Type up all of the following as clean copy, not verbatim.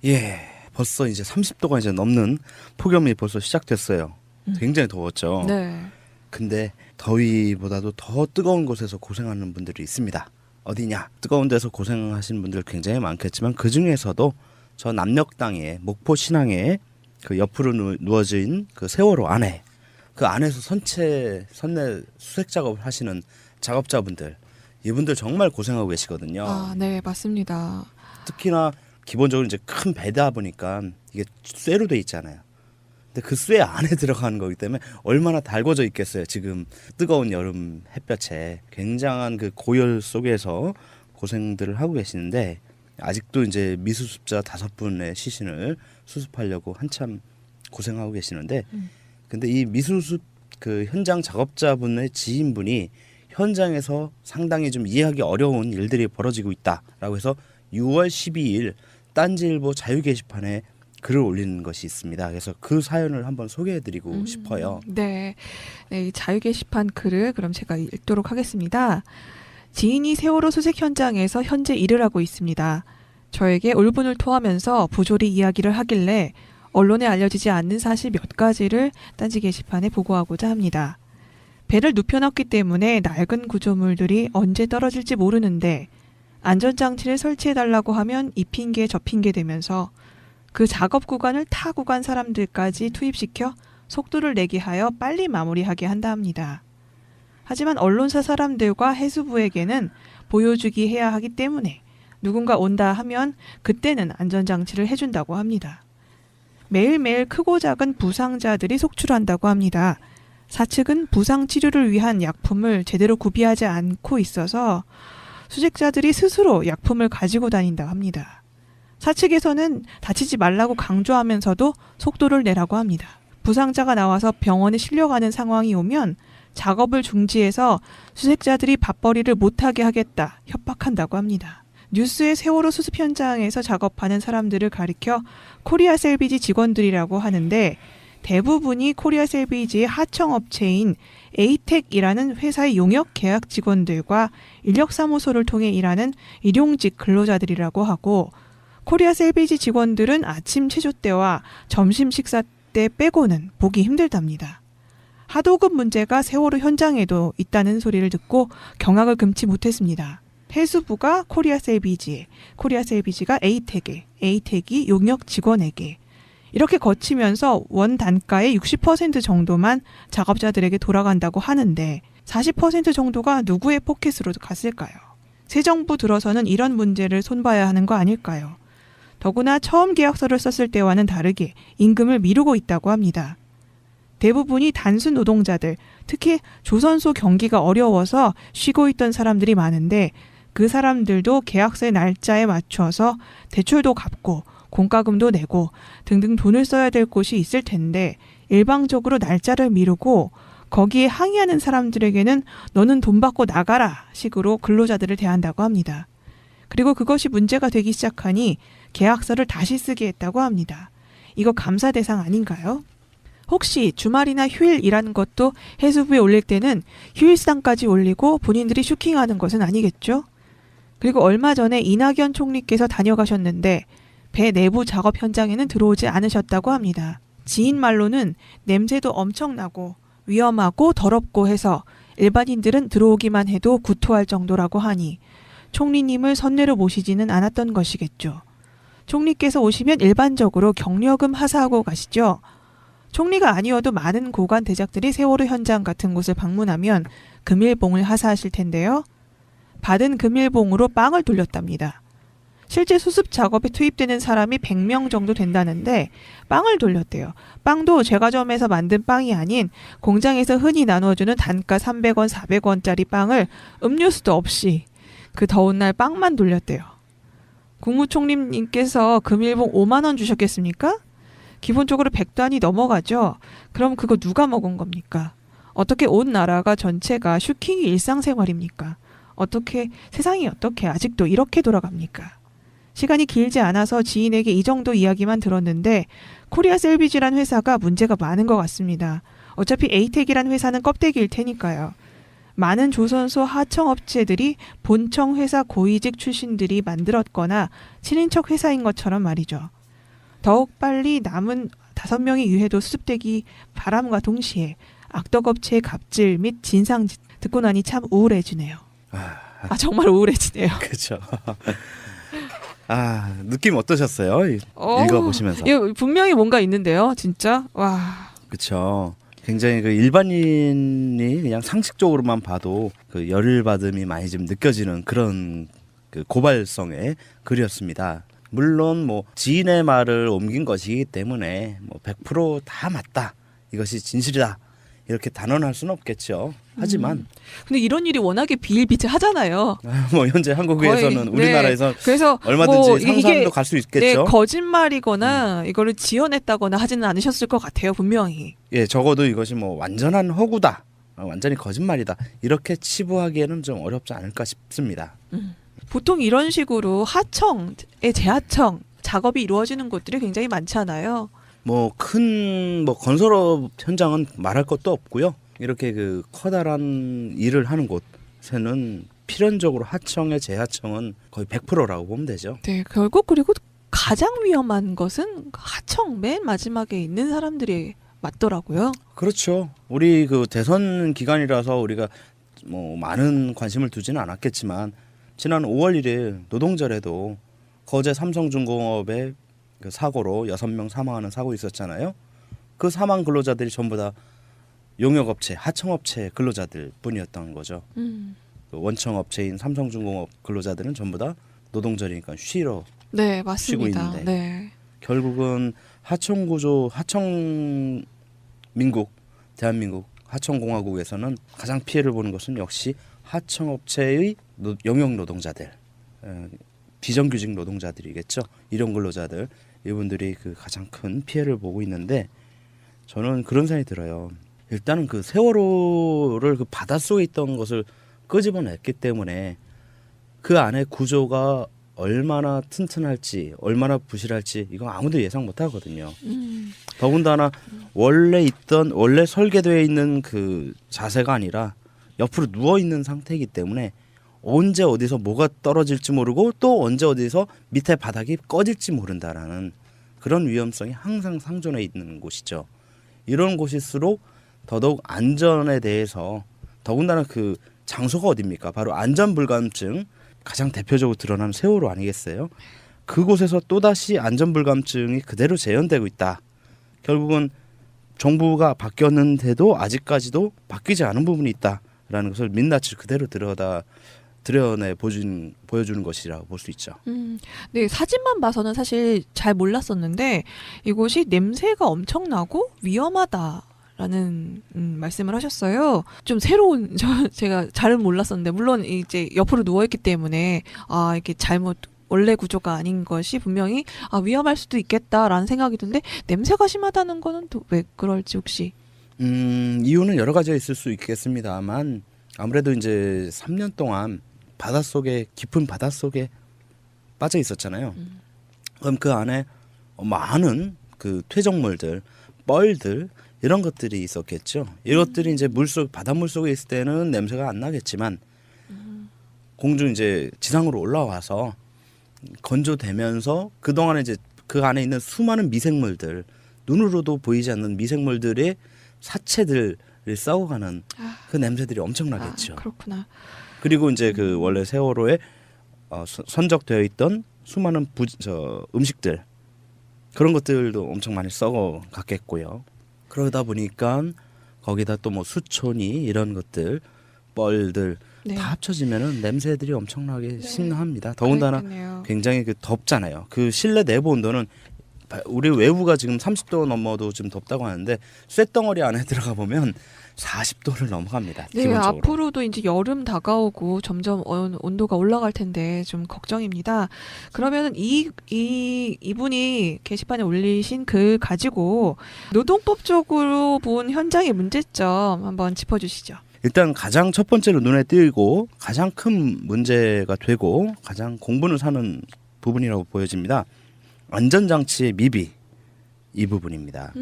예, 벌써 이제 30도가 이제 넘는 폭염이 벌써 시작됐어요. 굉장히 더웠죠. 네. 근데 더위보다도 더 뜨거운 곳에서 고생하는 분들이 있습니다. 어디냐? 뜨거운 데서 고생하시는 분들 굉장히 많겠지만 그 중에서도 저 남녘 땅에 목포 신항에 그 옆으로 누워진 그 세월호 안에 그 안에서 선내 수색 작업을 하시는 작업자분들, 이분들 정말 고생하고 계시거든요. 아, 네, 맞습니다. 특히나 기본적으로 이제 큰 배다 보니까 이게 쇠로 돼 있잖아요. 근데 그 쇠 안에 들어가는 거기 때문에 얼마나 달궈져 있겠어요. 지금 뜨거운 여름 햇볕에 굉장한 그 고열 속에서 고생들을 하고 계시는데 아직도 이제 미수습자 5분의 시신을 수습하려고 한참 고생하고 계시는데 근데 이 미수습 그 현장 작업자분의 지인분이 현장에서 상당히 좀 이해하기 어려운 일들이 벌어지고 있다라고 해서 6월 12일 딴지일보 자유 게시판에 글을 올리는 것이 있습니다. 그래서 그 사연을 한번 소개해드리고 싶어요. 네. 네, 이 자유 게시판 글을 그럼 제가 읽도록 하겠습니다. 지인이 세월호 수색 현장에서 현재 일을 하고 있습니다. 저에게 울분을 토하면서 부조리 이야기를 하길래 언론에 알려지지 않는 사실 몇 가지를 딴지 게시판에 보고하고자 합니다. 배를 눕혀놨기 때문에 낡은 구조물들이 언제 떨어질지 모르는데 안전장치를 설치해달라고 하면 이 핑계 저 핑계 되면서 그 작업 구간을 타고 간 사람들까지 투입시켜 속도를 내게 하여 빨리 마무리하게 한다 합니다. 하지만 언론사 사람들과 해수부에게는 보여주기 해야 하기 때문에 누군가 온다 하면 그때는 안전장치를 해준다고 합니다. 매일매일 크고 작은 부상자들이 속출한다고 합니다. 사측은 부상 치료를 위한 약품을 제대로 구비하지 않고 있어서 수색자들이 스스로 약품을 가지고 다닌다고 합니다. 사측에서는 다치지 말라고 강조하면서도 속도를 내라고 합니다. 부상자가 나와서 병원에 실려가는 상황이 오면 작업을 중지해서 수색자들이 밥벌이를 못하게 하겠다 협박한다고 합니다. 뉴스의 세월호 수습 현장에서 작업하는 사람들을 가리켜 코리아 셀비지 직원들이라고 하는데 대부분이 코리아 셀비지의 하청업체인 에이텍이라는 회사의 용역 계약 직원들과 인력사무소를 통해 일하는 일용직 근로자들이라고 하고 코리아 셀비지 직원들은 아침 체조 때와 점심 식사 때 빼고는 보기 힘들답니다. 하도급 문제가 세월호 현장에도 있다는 소리를 듣고 경악을 금치 못했습니다. 해수부가 코리아 셀비지에, 코리아 셀비지가 에이텍에, 에이텍이 용역 직원에게 이렇게 거치면서 원 단가의 60% 정도만 작업자들에게 돌아간다고 하는데 40% 정도가 누구의 포켓으로 갔을까요? 새 정부 들어서는 이런 문제를 손봐야 하는 거 아닐까요? 더구나 처음 계약서를 썼을 때와는 다르게 임금을 미루고 있다고 합니다. 대부분이 단순 노동자들, 특히 조선소 경기가 어려워서 쉬고 있던 사람들이 많은데 그 사람들도 계약서의 날짜에 맞춰서 대출도 갚고 공과금도 내고 등등 돈을 써야 될 곳이 있을 텐데 일방적으로 날짜를 미루고 거기에 항의하는 사람들에게는 너는 돈 받고 나가라 식으로 근로자들을 대한다고 합니다. 그리고 그것이 문제가 되기 시작하니 계약서를 다시 쓰게 했다고 합니다. 이거 감사 대상 아닌가요? 혹시 주말이나 휴일 일하는 것도 해수부에 올릴 때는 휴일수당까지 올리고 본인들이 슈킹하는 것은 아니겠죠? 그리고 얼마 전에 이낙연 총리께서 다녀가셨는데 배 내부 작업 현장에는 들어오지 않으셨다고 합니다. 지인 말로는 냄새도 엄청나고 위험하고 더럽고 해서 일반인들은 들어오기만 해도 구토할 정도라고 하니 총리님을 선례로 모시지는 않았던 것이겠죠. 총리께서 오시면 일반적으로 경력금 하사하고 가시죠. 총리가 아니어도 많은 고관 대작들이 세월호 현장 같은 곳을 방문하면 금일봉을 하사하실 텐데요. 받은 금일봉으로 빵을 돌렸답니다. 실제 수습 작업에 투입되는 사람이 100명 정도 된다는데 빵을 돌렸대요. 빵도 제과점에서 만든 빵이 아닌 공장에서 흔히 나눠주는 단가 300원, 400원짜리 빵을 음료수도 없이 그 더운 날 빵만 돌렸대요. 국무총리님께서 금일봉 5만 원 주셨겠습니까? 기본적으로 100단이 넘어가죠. 그럼 그거 누가 먹은 겁니까? 어떻게 온 나라가 전체가 슈킹이 일상생활입니까? 어떻게 세상이 어떻게 아직도 이렇게 돌아갑니까? 시간이 길지 않아서 지인에게 이 정도 이야기만 들었는데 코리아 셀비지란 회사가 문제가 많은 것 같습니다. 어차피 에이텍이란 회사는 껍데기일 테니까요. 많은 조선소 하청업체들이 본청 회사 고위직 출신들이 만들었거나 친인척 회사인 것처럼 말이죠. 더욱 빨리 남은 5명의 유해도 수습되기 바람과 동시에 악덕업체의 갑질 및 진상 듣고 나니 참 우울해지네요. 정말 우울해지네요. 그렇죠. 느낌 어떠셨어요? 읽어보시면서. 이거 분명히 뭔가 있는데요, 진짜. 와. 그렇죠. 굉장히 그 일반인이 그냥 상식적으로만 봐도 그 열받음이 많이 좀 느껴지는 그런 그 고발성의 글이었습니다. 물론 뭐 지인의 말을 옮긴 것이기 때문에 뭐 100%다 맞다, 이것이 진실이다, 이렇게 단언할 수는 없겠죠. 하지만 근데 이런 일이 워낙에 비일비재하잖아요. 뭐 현재 한국에서는 우리나라에서 그래서 얼마든지 뭐 상상도 갈 수 있겠죠. 거짓말이거나 이거를 지어냈다거나 하지는 않으셨을 것 같아요, 분명히. 예, 적어도 이것이 뭐 완전한 허구다, 완전히 거짓말이다, 이렇게 치부하기에는 좀 어렵지 않을까 싶습니다. 보통 이런 식으로 하청의 재하청 작업이 이루어지는 곳들이 굉장히 많잖아요. 뭐 큰 뭐 건설업 현장은 말할 것도 없고요. 이렇게 그 커다란 일을 하는 곳에는 필연적으로 하청의 재하청은 거의 100%라고 보면 되죠. 네, 결국 그리고 가장 위험한 것은 하청 맨 마지막에 있는 사람들이 맞더라고요. 그렇죠. 우리 그 대선 기간이라서 우리가 뭐 많은 관심을 두지는 않았겠지만 지난 5월 1일 노동절에도 거제 삼성중공업의 그 사고로 6명 사망하는 사고 있었잖아요. 그 사망 근로자들이 전부 다 용역업체, 하청업체 근로자들 뿐이었던 거죠. 음. 그 원청업체인 삼성중공업 근로자들은 전부 다 노동절이니까 쉬러 네, 쉬고 맞습니다. 있는데 네. 결국은 대한민국 하청공화국에서는 가장 피해를 보는 것은 역시 하청업체의 영역 노동자들, 비정규직 노동자들이겠죠. 일용 근로자들, 이분들이 그 가장 큰 피해를 보고 있는데, 저는 그런 생각이 들어요. 일단은 그 세월호를 그 바닷속에 있던 것을 끄집어냈기 때문에 그 안에 구조가 얼마나 튼튼할지, 얼마나 부실할지 이거 아무도 예상 못 하거든요. 더군다나 원래 설계되어 있는 그 자세가 아니라 옆으로 누워 있는 상태이기 때문에 언제 어디서 뭐가 떨어질지 모르고 또 언제 어디서 밑에 바닥이 꺼질지 모른다라는 그런 위험성이 항상 상존해 있는 곳이죠. 이런 곳일수록 더더욱 안전에 대해서, 더군다나 그 장소가 어디입니까? 바로 안전불감증 가장 대표적으로 드러나는 세월호 아니겠어요? 그곳에서 또다시 안전불감증이 그대로 재현되고 있다. 결국은 정부가 바뀌었는데도 아직까지도 바뀌지 않은 부분이 있다라는 것을 민낯을 그대로 드러내 보여주는 것이라고 볼 수 있죠. 네, 사진만 봐서는 사실 잘 몰랐었는데 이곳이 냄새가 엄청나고 위험하다라는 말씀을 하셨어요. 좀 새로운 제가 잘은 몰랐었는데, 물론 이제 옆으로 누워 있기 때문에 이렇게 원래 구조가 아닌 것이 분명히 위험할 수도 있겠다라는 생각이 드는데, 냄새가 심하다는 거는 또 왜 그럴지 혹시? 이유는 여러 가지가 있을 수 있겠습니다만 아무래도 이제 3년 동안 깊은 바닷속에 빠져 있었잖아요. 그럼 그 안에 많은 그 퇴적물들, 뻘들, 이런 것들이 있었겠죠. 이것들이 이제 바닷물 속에 있을 때는 냄새가 안 나겠지만 이제 지상으로 올라와서 건조되면서 그동안에 이제 그 안에 있는 수많은 미생물들, 눈으로도 보이지 않는 미생물들의 사체들을 썩어가는 그 냄새들이 엄청나겠죠. 그렇구나. 그리고 이제 그 원래 세월호에 선적되어 있던 수많은 음식들, 그런 것들도 엄청 많이 썩어 갔겠고요. 그러다 보니까 거기다 또 뭐 수초니 이런 것들, 뻘들 네. 다 합쳐지면은 냄새들이 엄청나게 심합니다. 더군다나 그랬겠네요. 굉장히 덥잖아요. 그 실내 내부 온도는 우리 외부가 지금 30도 넘어도 좀 덥다고 하는데 쇳덩어리 안에 들어가 보면 40도를 넘어갑니다. 네, 기본적으로. 앞으로도 이제 여름 다가오고 점점 온도가 올라갈 텐데 좀 걱정입니다. 그러면 이분이 게시판에 올리신 글 가지고 노동법적으로 본 현장의 문제점 한번 짚어주시죠. 일단 가장 첫 번째로 눈에 띄고 가장 큰 문제가 되고 가장 공분을 사는 부분이라고 보여집니다. 안전장치의 미비, 이 부분입니다.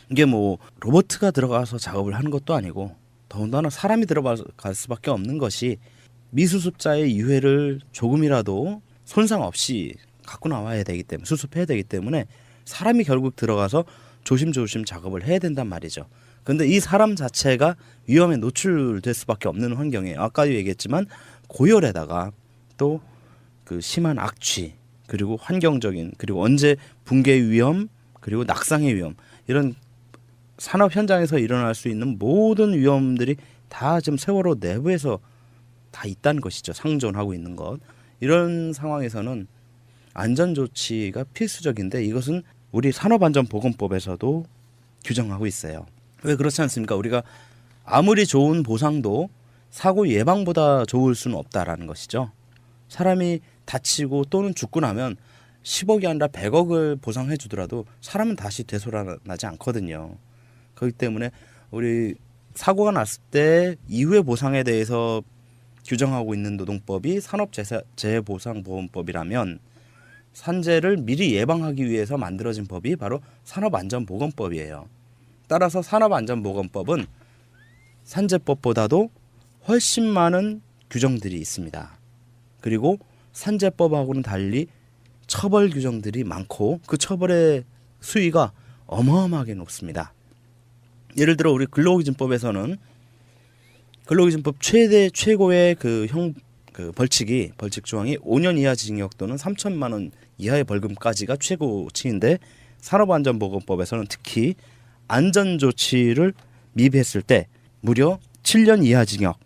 이게 뭐 로봇가 들어가서 작업을 하는 것도 아니고 더군다나 사람이 들어갈 수밖에 없는 것이 미수습자의 유해를 조금이라도 손상 없이 갖고 나와야 되기 때문에 수습해야 되기 때문에 사람이 결국 들어가서 조심조심 작업을 해야 된단 말이죠. 근데 이 사람 자체가 위험에 노출될 수밖에 없는 환경이에요. 아까도 얘기했지만 고열에다가 또 그 심한 악취 그리고 환경적인 그리고 언제 붕괴 위험 그리고 낙상의 위험 이런 산업 현장에서 일어날 수 있는 모든 위험들이 다 지금 세월호 내부에서 다 있다는 것이죠. 상존하고 있는 것. 이런 상황에서는 안전조치가 필수적인데 이것은 우리 산업안전보건법에서도 규정하고 있어요. 왜 그렇지 않습니까? 우리가 아무리 좋은 보상도 사고 예방보다 좋을 수는 없다라는 것이죠. 사람이 다치고 또는 죽고 나면 10억이 아니라 100억을 보상해 주더라도 사람은 다시 되살아나지 않거든요. 그렇기 때문에 우리 사고가 났을 때 이후의 보상에 대해서 규정하고 있는 노동법이 산업재해보상보험법이라면 산재를 미리 예방하기 위해서 만들어진 법이 바로 산업안전보건법이에요. 따라서 산업안전보건법은 산재법보다도 훨씬 많은 규정들이 있습니다. 그리고 산재법하고는 달리 처벌 규정들이 많고 그 처벌의 수위가 어마어마하게 높습니다. 예를 들어 우리 근로기준법에서는 근로기준법 최고의 그 벌칙 조항이 5년 이하 징역 또는 3천만 원 이하의 벌금까지가 최고치인데 산업안전보건법에서는 특히 안전조치를 미비했을 때 무려 7년 이하 징역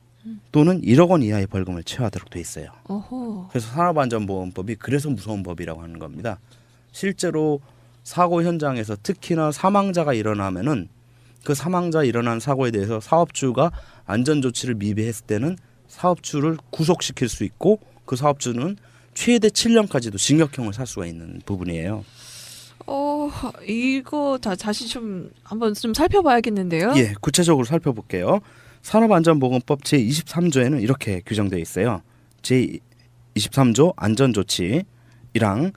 또는 1억 원 이하의 벌금을 처하도록 돼 있어요. 어허. 그래서 산업안전보건법이 그래서 무서운 법이라고 하는 겁니다. 실제로 사고 현장에서 특히나 사망자가 일어나면은 그 사망자 일어난 사고에 대해서 사업주가 안전조치를 미비했을 때는 사업주를 구속시킬 수 있고 그 사업주는 최대 7년까지도 징역형을 살 수가 있는 부분이에요. 이거 다시 좀 한번 좀 살펴봐야겠는데요. 예, 구체적으로 살펴볼게요. 산업안전보건법 제23조에는 이렇게 규정되어 있어요. 제23조 안전조치 1항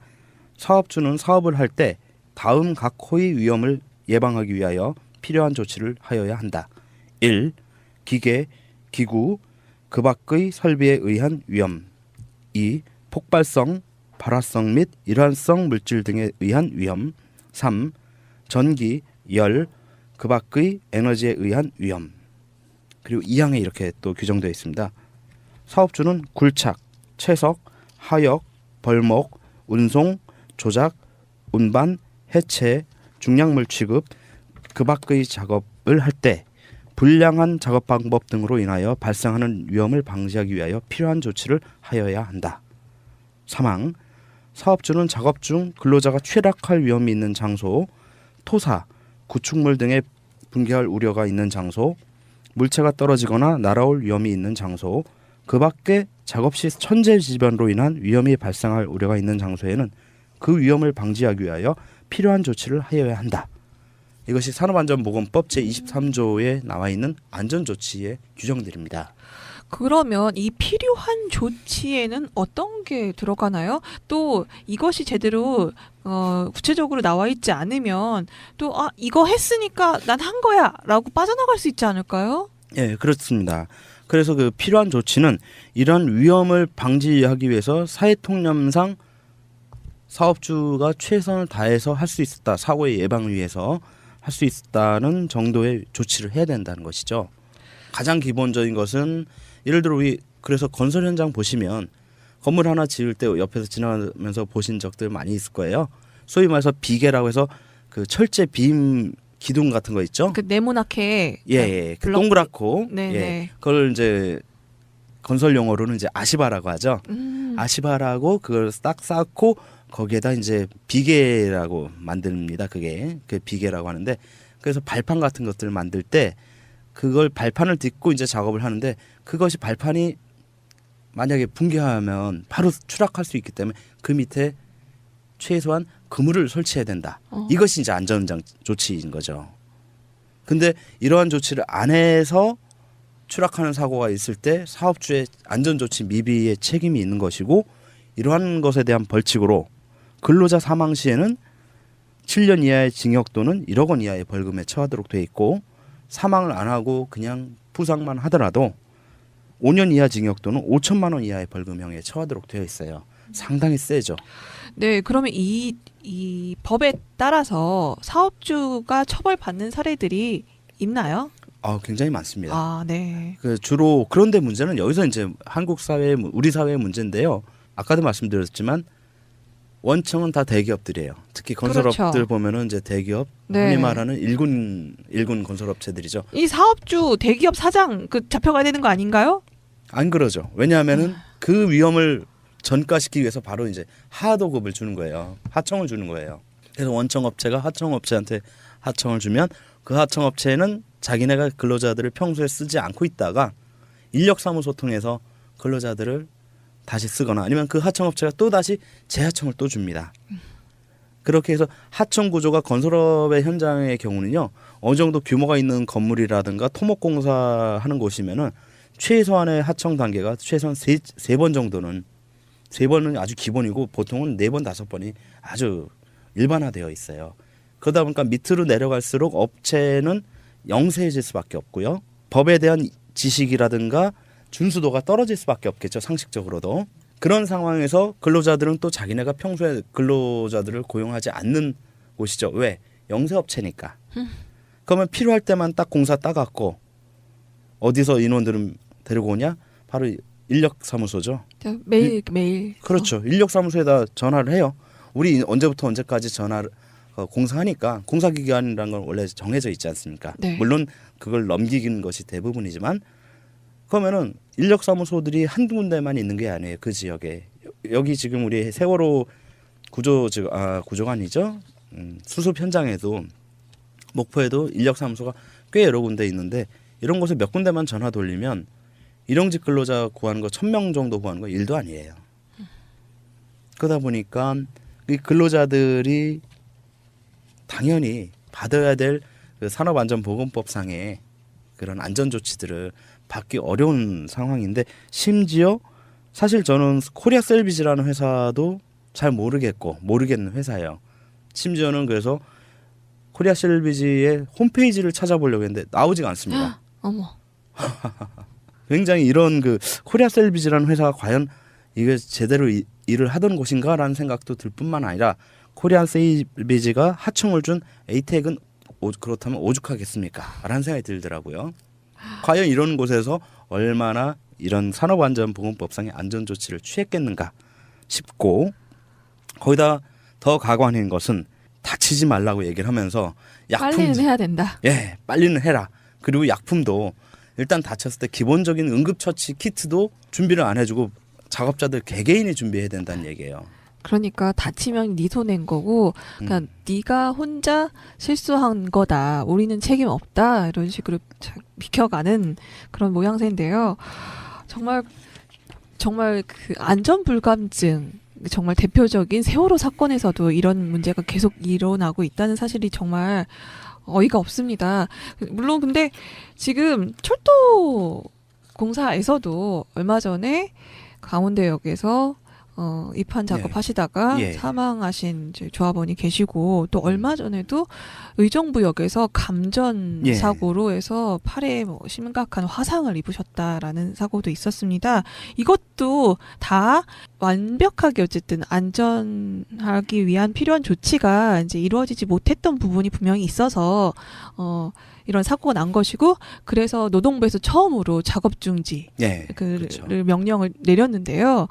사업주는 사업을 할 때 다음 각 호의 위험을 예방하기 위하여 필요한 조치를 하여야 한다. 1. 기계, 기구, 그 밖의 설비에 의한 위험. 2. 폭발성, 발화성 및 일환성 물질 등에 의한 위험. 3. 전기, 열, 그 밖의 에너지에 의한 위험. 그리고 2항에 이렇게 또 규정되어 있습니다. 사업주는 굴착, 채석, 하역, 벌목, 운송, 조작, 운반, 해체, 중량물 취급, 그 밖의 작업을 할 때 불량한 작업 방법 등으로 인하여 발생하는 위험을 방지하기 위하여 필요한 조치를 하여야 한다. 3항 사업주는 작업 중 근로자가 취락할 위험이 있는 장소, 토사, 구축물 등의 붕괴할 우려가 있는 장소, 물체가 떨어지거나 날아올 위험이 있는 장소, 그 밖에 작업 시 천재지변으로 인한 위험이 발생할 우려가 있는 장소에는 그 위험을 방지하기 위하여 필요한 조치를 하여야 한다. 이것이 산업안전보건법 제23조에 나와 있는 안전조치의 규정들입니다. 그러면 이 필요한 조치에는 어떤 게 들어가나요? 또 이것이 제대로 구체적으로 나와 있지 않으면 또 이거 했으니까 난 한 거야라고 빠져나갈 수 있지 않을까요? 예, 그렇습니다. 그래서 그 필요한 조치는 이런 위험을 방지하기 위해서 사회통념상 사업주가 최선을 다해서 할 수 있었다. 사고의 예방을 위해서 할 수 있다는 정도의 조치를 해야 된다는 것이죠. 가장 기본적인 것은 예를 들어 우리 그래서 건설 현장 보시면 건물 하나 지을 때 옆에서 지나가면서 보신 적들 많이 있을 거예요. 소위 말해서 비계라고 해서 그 철제 빔 기둥 같은 거 있죠. 그 네모나게 예, 그 블럭- 동그랗고 네네. 예, 그걸 이제 건설 용어로는 이제 아시바라고 하죠. 아시바라고 그걸 딱 쌓고 거기에다 이제 비계라고 만듭니다. 그게 그 비계라고 하는데 그래서 발판 같은 것들을 만들 때 그걸 발판을 딛고 이제 작업을 하는데 그것이 발판이 만약에 붕괴하면 바로 추락할 수 있기 때문에 그 밑에 최소한 그물을 설치해야 된다. 이것이 이제 안전 조치인 거죠. 근데 이러한 조치를 안 해서 추락하는 사고가 있을 때 사업주의 안전조치 미비의 책임이 있는 것이고 이러한 것에 대한 벌칙으로 근로자 사망 시에는 7년 이하의 징역 또는 1억 원 이하의 벌금에 처하도록 돼 있고 사망을 안 하고 그냥 부상만 하더라도 5년 이하 징역 또는 5천만 원 이하의 벌금형에 처하도록 되어 있어요. 상당히 세죠. 네, 그러면 이 법에 따라서 사업주가 처벌받는 사례들이 있나요? 굉장히 많습니다. 아, 네. 주로 그런데 문제는 여기서 이제 한국 사회, 우리 사회의 문제인데요. 아까도 말씀드렸지만 원청은 다 대기업들이에요. 특히 건설업들 그렇죠. 보면은 이제 대기업, 네. 흔히 말하는 일군 건설업체들이죠. 이 사업주 대기업 사장 잡혀가야 되는 거 아닌가요? 안 그러죠. 왜냐하면은 그 위험을 전가시키기 위해서 바로 이제 하도급을 주는 거예요. 하청을 주는 거예요. 그래서 원청업체가 하청업체한테 하청을 주면 그 하청업체는 자기네가 근로자들을 평소에 쓰지 않고 있다가 인력사무소 통해서 근로자들을 다시 쓰거나 아니면 그 하청업체가 또 다시 재하청을 또 줍니다. 그렇게 해서 하청 구조가 건설업의 현장의 경우는요, 어느 정도 규모가 있는 건물이라든가 토목공사 하는 곳이면은 최소한의 하청 단계가 최소한 세 번 정도는, 세 번은 아주 기본이고 보통은 네 번 다섯 번이 아주 일반화되어 있어요. 그러다 보니까 밑으로 내려갈수록 업체는 영세해질 수밖에 없고요. 법에 대한 지식이라든가 준수도가 떨어질 수밖에 없겠죠. 상식적으로도. 그런 상황에서 근로자들은 또 자기네가 평소에 근로자들을 고용하지 않는 곳이죠. 왜? 영세업체니까. 그러면 필요할 때만 딱 공사 따갖고 어디서 인원들은 데리고 오냐? 바로 인력사무소죠. 매일. 그렇죠. 인력사무소에다 전화를 해요. 우리 언제부터 언제까지 전화를 공사하니까 공사기간이라는 건 원래 정해져 있지 않습니까? 네. 물론 그걸 넘기는 것이 대부분이지만 그러면은 인력사무소들이 한두 군데만 있는 게 아니에요. 그 지역에. 여기 지금 우리 세월호 구조가 아니죠. 수습 현장에도 목포에도 인력사무소가 꽤 여러 군데 있는데 이런 곳에 몇 군데만 전화 돌리면 일용직 근로자 구하는 거 1,000명 정도 구하는 거 일도 아니에요. 그러다 보니까 이 근로자들이 당연히 받아야 될 그 산업안전보건법상의 그런 안전조치들을 받기 어려운 상황인데 심지어 사실 저는 코리아 셀비지라는 회사도 잘 모르겠는 회사예요. 심지어는 그래서 코리아 셀비지의 홈페이지를 찾아보려고 했는데 나오지가 않습니다. 어머. 굉장히 이런 그 코리아 셀비지라는 회사가 과연 이게 제대로 일을 하던 곳인가라는 생각도 들 뿐만 아니라 코리아 셀비지가 하청을 준 에이텍은 그렇다면 오죽하겠습니까? 라는 생각이 들더라고요. 과연 이런 곳에서 얼마나 이런 산업안전보건법상의 안전조치를 취했겠는가 싶고 거기다 더 가관인 것은 다치지 말라고 얘기를 하면서 빨리는 해야 된다. 예, 빨리는 해라. 그리고 약품도 일단 다쳤을 때 기본적인 응급처치 키트도 준비를 안 해주고 작업자들 개개인이 준비해야 된다는 얘기예요. 그러니까 다치면 네 손해인 거고, 그러니까 네가 혼자 실수한 거다. 우리는 책임 없다. 이런 식으로 비켜가는 그런 모양새인데요. 정말 그 안전불감증. 정말 대표적인 세월호 사건에서도 이런 문제가 계속 일어나고 있다는 사실이 정말 어이가 없습니다. 물론 근데 지금 철도 공사에서도 얼마 전에 강원대역에서 이판 작업하시다가 예. 사망하신 이제 조합원이 계시고 또 얼마 전에도 의정부역에서 감전 예. 사고로 해서 팔에 뭐 심각한 화상을 입으셨다라는 사고도 있었습니다. 이것도 다 완벽하게 어쨌든 안전하기 위한 필요한 조치가 이제 이루어지지 못했던 부분이 분명히 있어서 이런 사고가 난 것이고 그래서 노동부에서 처음으로 작업 중지 예, 를 그렇죠. 명령을 내렸는데요.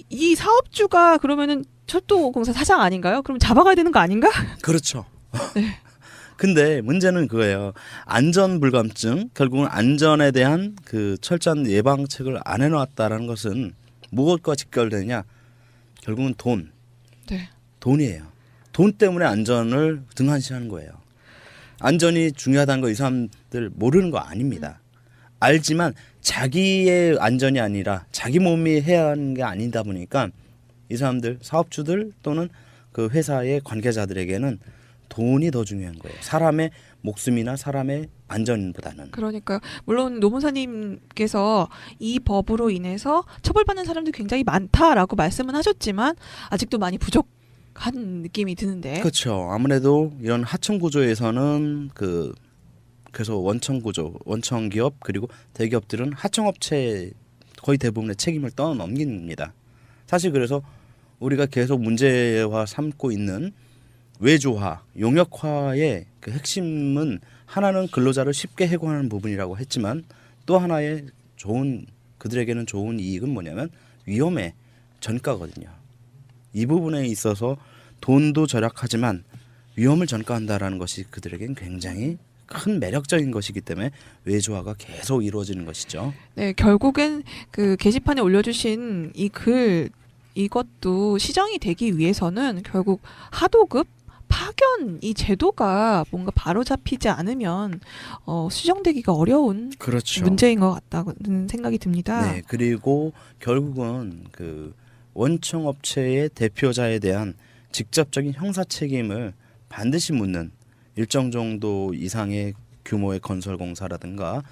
이 사업주가 그러면은 철도공사 사장 아닌가요? 그럼 잡아가야 되는 거 아닌가? 그렇죠. 네. 근데 문제는 그거예요. 안전불감증, 결국은 안전에 대한 그 철저한 예방책을 안 해놨다라는 것은 무엇과 직결되냐? 결국은 네. 돈이에요. 돈 때문에 안전을 등한시하는 거예요. 안전이 중요하다는 거 이 사람들 모르는 거 아닙니다. 알지만 자기의 안전이 아니라 자기 몸이 해야 하는 게 아니다 보니까 이 사람들 사업주들 또는 그 회사의 관계자들에게는 돈이 더 중요한 거예요. 사람의 목숨이나 사람의 안전보다는. 그러니까요. 물론 노무사님께서 이 법으로 인해서 처벌받는 사람들이 굉장히 많다라고 말씀은 하셨지만 아직도 많이 부족한 느낌이 드는데. 그렇죠. 아무래도 이런 하청 구조에서는 그래서 원청 구조, 원청 기업 그리고 대기업들은 하청업체 거의 대부분의 책임을 떠넘깁니다. 사실 그래서 우리가 계속 문제화 삼고 있는 외주화, 용역화의 그 핵심은 하나는 근로자를 쉽게 해고하는 부분이라고 했지만 또 하나의 그들에게는 좋은 이익은 뭐냐면 위험의 전가거든요. 이 부분에 있어서 돈도 절약하지만 위험을 전가한다라는 것이 그들에겐 굉장히 큰 매력적인 것이기 때문에 외주화가 계속 이루어지는 것이죠. 네, 결국엔 그 게시판에 올려주신 이 글 이것도 시정이 되기 위해서는 결국 하도급 파견 이 제도가 뭔가 바로 잡히지 않으면 수정되기가 어려운 그렇죠. 문제인 것 같다는 생각이 듭니다. 네, 그리고 결국은 그 원청 업체의 대표자에 대한 직접적인 형사 책임을 반드시 묻는 일정 정도 이상의 규모의 건설 공사라든가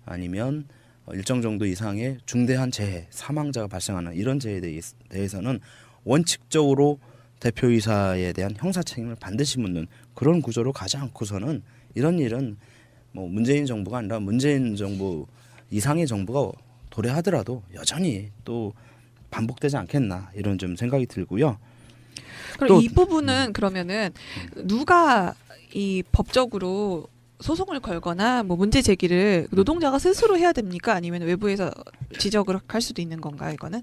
아니면 일정 정도 이상의 중대한 재해, 사망자가 발생하는 이런 재해에 대해서는 원칙적으로 대표이사에 대한 형사 책임을 반드시 묻는 그런 구조로 가지 않고서는 이런 일은 뭐 문재인 정부가 아니라 문재인 정부 이상의 정부가 도래하더라도 여전히 또 반복되지 않겠나 이런 좀 생각이 들고요. 그럼 이 부분은 그러면은 누가 이 법적으로 소송을 걸거나 뭐 문제 제기를 노동자가 스스로 해야 됩니까? 아니면 외부에서 지적을 할 수도 있는 건가요, 이거는?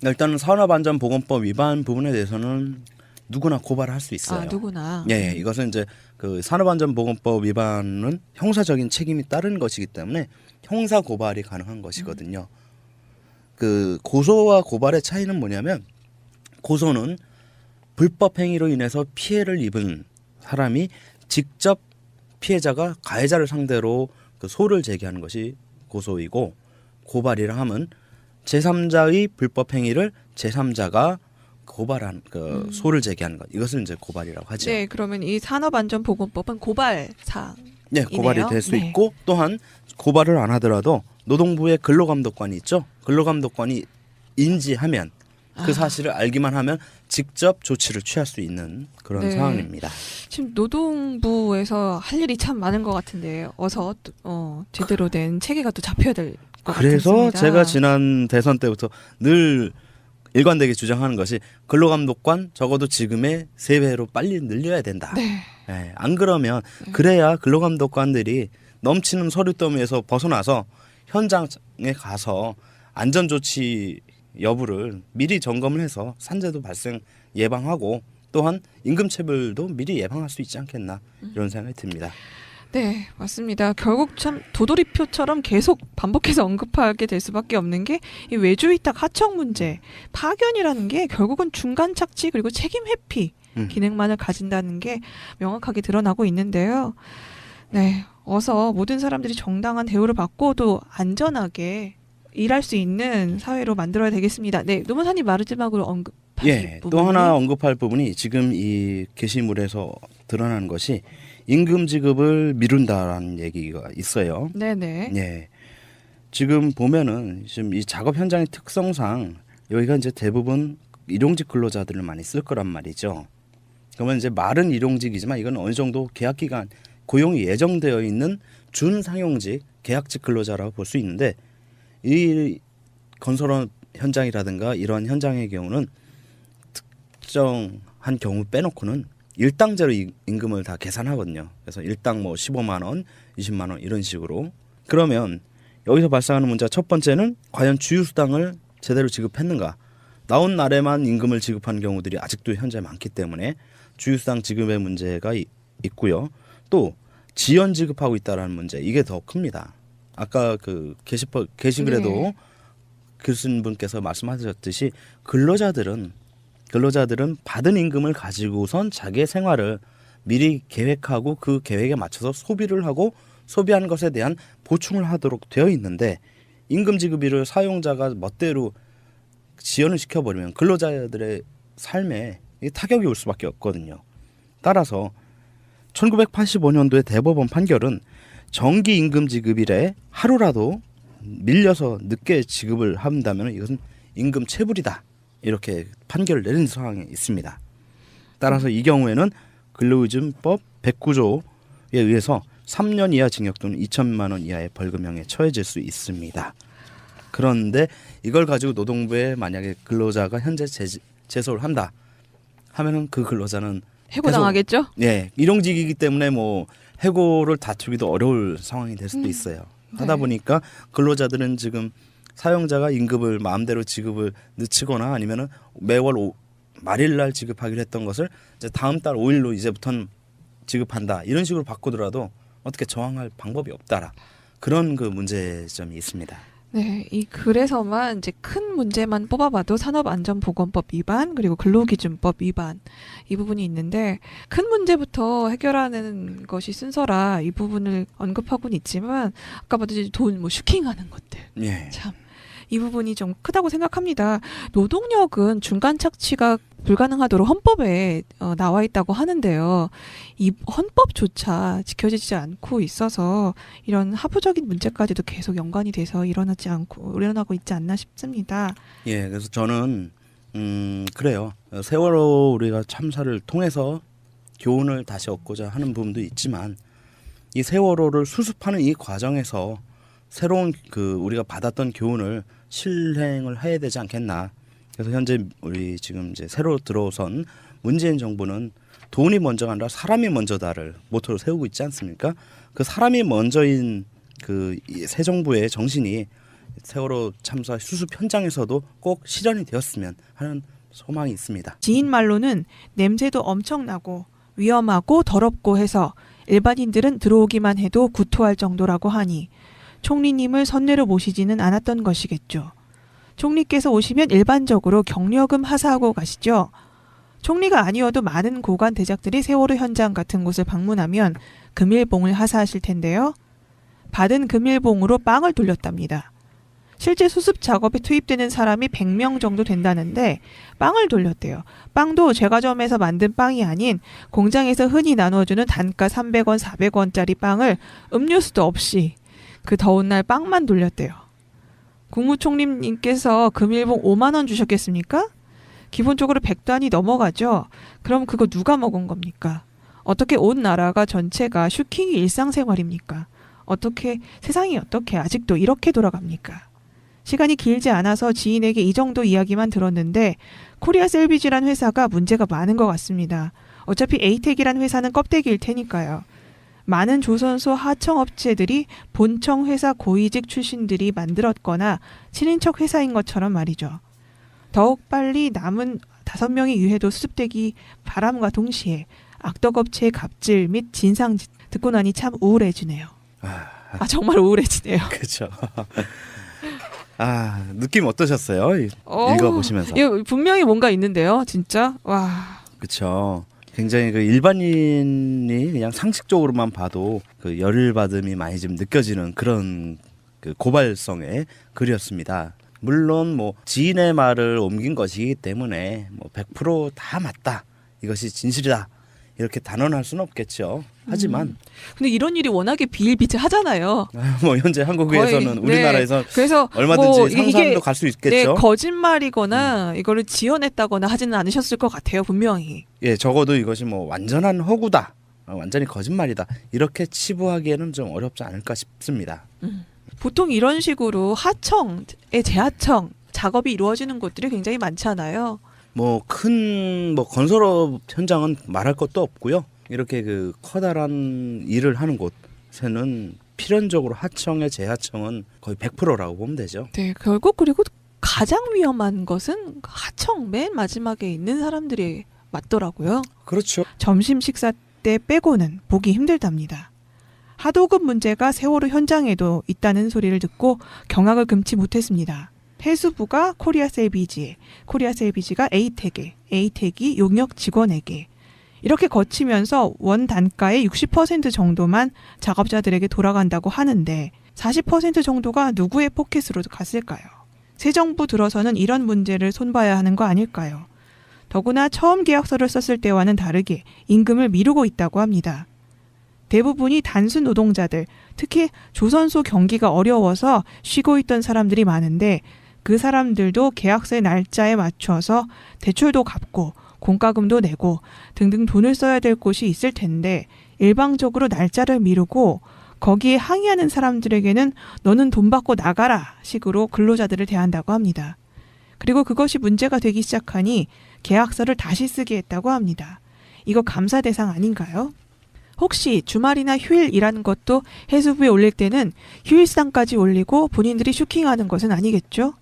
일단은 산업안전보건법 위반 부분에 대해서는 누구나 고발할 수 있어요. 아, 누구나. 예, 이것은 이제 그 산업안전보건법 위반은 형사적인 책임이 따른 것이기 때문에 형사 고발이 가능한 것이거든요. 그 고소와 고발의 차이는 뭐냐면 고소는 불법 행위로 인해서 피해를 입은 사람이 직접 피해자가 가해자를 상대로 그 소를 제기하는 것이 고소이고 고발이라 함은 제3자의 불법 행위를 제3자가 고발한 그 소를 제기하는 것 이것을 이제 고발이라고 하죠. 네, 그러면 이 산업안전보건법은 고발 사항. 네, 고발이 될 수 네. 있고 또한 고발을 안 하더라도 노동부의 근로감독관이 있죠. 근로감독관이 인지하면 그 사실을 알기만 하면 직접 조치를 취할 수 있는 그런 네. 상황입니다. 지금 노동부에서 할 일이 참 많은 것 같은데 어서 제대로 된 체계가 또 잡혀야 될 것 그래서 같습니다. 제가 지난 대선 때부터 늘 일관되게 주장하는 것이 근로감독관 적어도 지금의 3배로 빨리 늘려야 된다. 네. 예, 안 그러면 그래야 근로감독관들이 넘치는 서류 더미에서 벗어나서 현장에 가서 안전조치 여부를 미리 점검을 해서 산재도 발생 예방하고 또한 임금체불도 미리 예방할 수 있지 않겠나 이런 생각이 듭니다. 네, 맞습니다. 결국 참 도돌이표처럼 계속 반복해서 언급하게 될 수밖에 없는 게 이 외주위탁 하청 문제, 파견이라는 게 결국은 중간 착취 그리고 책임 회피 기능만을 가진다는 게 명확하게 드러나고 있는데요. 네, 어서 모든 사람들이 정당한 대우를 받고 또 안전하게 일할 수 있는 사회로 만들어야 되겠습니다. 네, 노무사님 마지막으로 언급하실 부분이 또 하나 언급할 부분이 지금 이 게시물에서 드러나는 것이 임금 지급을 미룬다라는 얘기가 있어요. 네네. 예. 지금 보면은 지금 이 작업 현장의 특성상 여기가 이제 대부분 일용직 근로자들을 많이 쓸 거란 말이죠. 그러면 이제 말은 일용직이지만 이건 어느 정도 계약 기간 고용이 예정되어 있는 준상용직 계약직 근로자라고 볼 수 있는데 이 건설업 현장이라든가 이런 현장의 경우는 특정한 경우 빼놓고는 일당제로 임금을 다 계산하거든요. 그래서 일당 뭐 15만 원, 20만 원 이런 식으로. 그러면 여기서 발생하는 문제가 첫 번째는 과연 주휴수당을 제대로 지급했는가. 나온 날에만 임금을 지급한 경우들이 아직도 현재 많기 때문에 주휴수당 지급의 문제가 있고요. 또 지연 지급하고 있다는 문제 이게 더 큽니다. 아까 그 게시글에도 네. 글 쓴 분께서 말씀하셨듯이 근로자들은 받은 임금을 가지고선 자기의 생활을 미리 계획하고 그 계획에 맞춰서 소비를 하고 소비한 것에 대한 보충을 하도록 되어 있는데 임금 지급일을 사용자가 멋대로 지연을 시켜버리면 근로자들의 삶에 타격이 올 수밖에 없거든요. 따라서 1985년도의 대법원 판결은 정기 임금 지급일에 하루라도 밀려서 늦게 지급을 한다면 이것은 임금 체불이다. 이렇게 판결을 내린 상황이 있습니다. 따라서 이 경우에는 근로의존법 109조에 의해서 3년 이하 징역 또는 2천만 원 이하의 벌금형에 처해질 수 있습니다. 그런데 이걸 가지고 노동부에 만약에 근로자가 현재 제소를 한다 하면은 그 근로자는 해고당하겠죠? 예, 일용직이기 때문에 뭐 해고를 다투기도 어려울 상황이 될 수도 있어요. 하다 네. 보니까 근로자들은 지금 사용자가 임금을 마음대로 지급을 늦추거나 아니면은 매월 말일날 지급하기로 했던 것을 이제 다음 달 5일로 이제부터는 지급한다 이런 식으로 바꾸더라도 어떻게 저항할 방법이 없다라 그런 그 문제점이 있습니다. 네, 이 글에서만 이제 큰 문제만 뽑아봐도 산업안전보건법 위반 그리고 근로기준법 위반 이 부분이 있는데 큰 문제부터 해결하는 것이 순서라 이 부분을 언급하고는 있지만 아까 봤듯이 돈 뭐 슈킹하는 것들 예. 참 이 부분이 좀 크다고 생각합니다. 노동력은 중간 착취가 불가능하도록 헌법에 나와 있다고 하는데요. 이 헌법조차 지켜지지 않고 있어서 이런 하부적인 문제까지도 계속 연관이 돼서 일어나고 있지 않나 싶습니다. 예, 그래서 저는 그래요. 세월호 우리가 참사를 통해서 교훈을 다시 얻고자 하는 부분도 있지만 이 세월호를 수습하는 이 과정에서 새로운 그 우리가 받았던 교훈을 실행을 해야 되지 않겠나. 그래서 현재 우리 지금 이제 새로 들어선 문재인 정부는 돈이 먼저가 아니라 사람이 먼저다를 모토로 세우고 있지 않습니까? 그 사람이 먼저인 그 새 정부의 정신이 세월호 참사 수습 현장에서도 꼭 실현이 되었으면 하는 소망이 있습니다. 지인 말로는 냄새도 엄청나고 위험하고 더럽고 해서 일반인들은 들어오기만 해도 구토할 정도라고 하니 총리님을 선례로 모시지는 않았던 것이겠죠. 총리께서 오시면 일반적으로 경력금 하사하고 가시죠. 총리가 아니어도 많은 고관 대작들이 세월호 현장 같은 곳을 방문하면 금일봉을 하사하실 텐데요. 받은 금일봉으로 빵을 돌렸답니다. 실제 수습 작업에 투입되는 사람이 100명 정도 된다는데 빵을 돌렸대요. 빵도 제과점에서 만든 빵이 아닌 공장에서 흔히 나눠주는 단가 300원, 400원짜리 빵을 음료수도 없이 그 더운 날 빵만 돌렸대요. 국무총리님께서 금일봉 5만 원 주셨겠습니까? 기본적으로 100단이 넘어가죠. 그럼 그거 누가 먹은 겁니까? 어떻게 온 나라가 전체가 슈킹이 일상생활입니까? 세상이 어떻게 아직도 이렇게 돌아갑니까? 시간이 길지 않아서 지인에게 이 정도 이야기만 들었는데 코리아 셀비지란 회사가 문제가 많은 것 같습니다. 어차피 에이텍이란 회사는 껍데기일 테니까요. 많은 조선소 하청업체들이 본청 회사 고위직 출신들이 만들었거나 친인척 회사인 것처럼 말이죠. 더욱 빨리 남은 5명의 유해도 수습되기 바람과 동시에 악덕업체의 갑질 및 진상 듣고 나니 참 우울해지네요. 정말 우울해지네요. 그렇죠. 느낌 어떠셨어요? 읽어보시면서. 이거 분명히 뭔가 있는데요. 진짜. 와. 그렇죠. 굉장히 그 일반인이 그냥 상식적으로만 봐도 그 열받음이 많이 좀 느껴지는 그런 그 고발성의 글이었습니다. 물론 뭐 지인의 말을 옮긴 것이기 때문에 뭐 100% 맞다. 이것이 진실이다. 이렇게 단언할 수는 없겠죠. 하지만 근데 이런 일이 워낙에 비일비재하잖아요. 뭐 현재 한국에서는 우리나라에서 그래서 얼마든지 뭐 상상도 갈 수 있겠죠. 네, 거짓말이거나 이거를 지어냈다거나 하지는 않으셨을 것 같아요. 분명히. 예, 적어도 이것이 뭐 완전한 허구다. 완전히 거짓말이다. 이렇게 치부하기에는 좀 어렵지 않을까 싶습니다. 보통 이런 식으로 하청의 재하청 작업이 이루어지는 곳들이 굉장히 많잖아요. 뭐 큰 뭐 건설업 현장은 말할 것도 없고요. 이렇게 그 커다란 일을 하는 곳에는 필연적으로 하청의 재하청은 거의 100%라고 보면 되죠. 네, 결국 그리고 가장 위험한 것은 하청 맨 마지막에 있는 사람들이 맞더라고요. 그렇죠. 점심 식사 때 빼고는 보기 힘들답니다. 하도급 문제가 세월호 현장에도 있다는 소리를 듣고 경악을 금치 못했습니다. 해수부가 코리아 셀비지에, 코리아 셀비지가 에이텍에, 에이텍이 용역 직원에게 이렇게 거치면서 원 단가의 60% 정도만 작업자들에게 돌아간다고 하는데 40% 정도가 누구의 포켓으로 갔을까요? 새 정부 들어서는 이런 문제를 손봐야 하는 거 아닐까요? 더구나 처음 계약서를 썼을 때와는 다르게 임금을 미루고 있다고 합니다. 대부분이 단순 노동자들, 특히 조선소 경기가 어려워서 쉬고 있던 사람들이 많은데 그 사람들도 계약서의 날짜에 맞춰서 대출도 갚고 공과금도 내고 등등 돈을 써야 될 곳이 있을 텐데 일방적으로 날짜를 미루고 거기에 항의하는 사람들에게는 너는 돈 받고 나가라 식으로 근로자들을 대한다고 합니다. 그리고 그것이 문제가 되기 시작하니 계약서를 다시 쓰게 했다고 합니다. 이거 감사 대상 아닌가요? 혹시 주말이나 휴일 일하는 것도 해수부에 올릴 때는 휴일수당까지 올리고 본인들이 슈킹하는 것은 아니겠죠?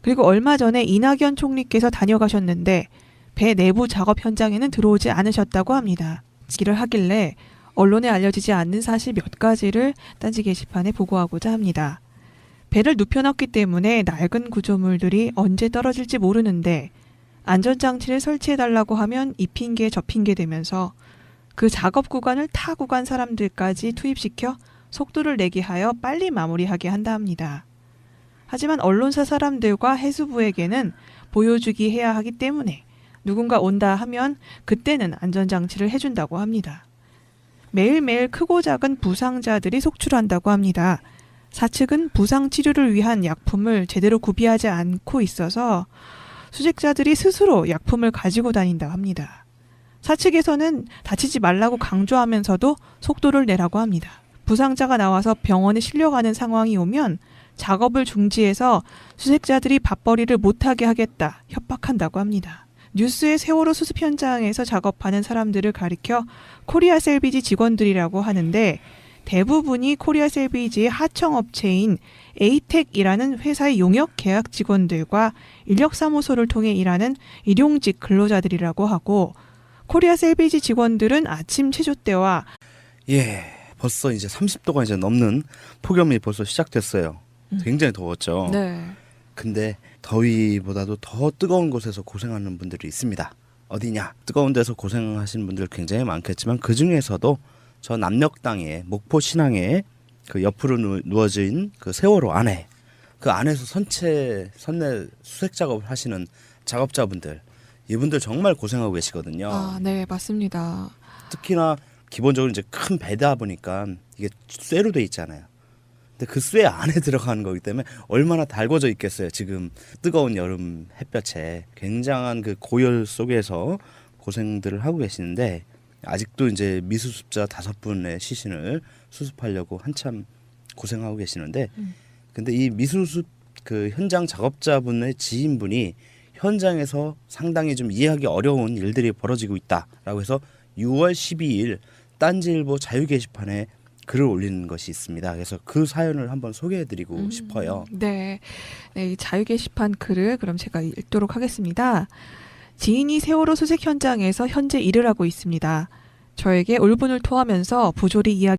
그리고 얼마 전에 이낙연 총리께서 다녀가셨는데 배 내부 작업 현장에는 들어오지 않으셨다고 합니다. 일을 하길래 언론에 알려지지 않는 사실 몇 가지를 딴지 게시판에 보고하고자 합니다. 배를 눕혀놨기 때문에 낡은 구조물들이 언제 떨어질지 모르는데 안전장치를 설치해달라고 하면 이 핑계 저 핑계 되면서 그 작업 구간을 타 구간 사람들까지 투입시켜 속도를 내게 하여 빨리 마무리하게 한다 합니다. 하지만 언론사 사람들과 해수부에게는 보여주기 해야 하기 때문에 누군가 온다 하면 그때는 안전장치를 해준다고 합니다. 매일매일 크고 작은 부상자들이 속출한다고 합니다. 사측은 부상 치료를 위한 약품을 제대로 구비하지 않고 있어서 수색자들이 스스로 약품을 가지고 다닌다고 합니다. 사측에서는 다치지 말라고 강조하면서도 속도를 내라고 합니다. 부상자가 나와서 병원에 실려가는 상황이 오면 작업을 중지해서 수색자들이 밥벌이를 못하게 하겠다 협박한다고 합니다. 뉴스의 세월호 수습 현장에서 작업하는 사람들을 가리켜 코리아 셀비지 직원들이라고 하는데 대부분이 코리아 셀비지의 하청업체인 에이텍이라는 회사의 용역 계약 직원들과 인력사무소를 통해 일하는 일용직 근로자들이라고 하고 코리아 셀비지 직원들은 아침 체조 때와 벌써 이제 30도가 이제 넘는 폭염이 벌써 시작됐어요. 굉장히 더웠죠. 네. 근데 더위보다도 더 뜨거운 곳에서 고생하는 분들이 있습니다. 어디냐? 뜨거운 데서 고생하시는 분들 굉장히 많겠지만 그 중에서도 저 남녘 땅에 목포 신항에 그 옆으로 누워진 그 세월호 안에 그 안에서 선내 수색 작업을 하시는 작업자분들 이분들 정말 고생하고 계시거든요. 아, 네, 맞습니다. 특히나 기본적으로 이제 큰 배다 보니까 이게 쇠로 돼 있잖아요. 근데 그 쇠 안에 들어가는 거기 때문에 얼마나 달궈져 있겠어요. 지금 뜨거운 여름 햇볕에 굉장한 그 고열 속에서 고생들을 하고 계시는데 아직도 이제 미수습자 5분의 시신을 수습하려고 한참 고생하고 계시는데 근데 이 미수습 그 현장 작업자분의 지인분이 현장에서 상당히 좀 이해하기 어려운 일들이 벌어지고 있다라고 해서 6월 12일 딴지일보 자유 게시판에 글을 올리는 것이 있습니다. 그래서 그 사연을 한번 소개해드리고 싶어요. 네, 이 자유 게시판 글을 그럼 제가 읽도록 하겠습니다. 지인이 세월호 수색 현장에서 현재 일을 하고 있습니다. 저에게 울분을 토하면서 부조리 이야기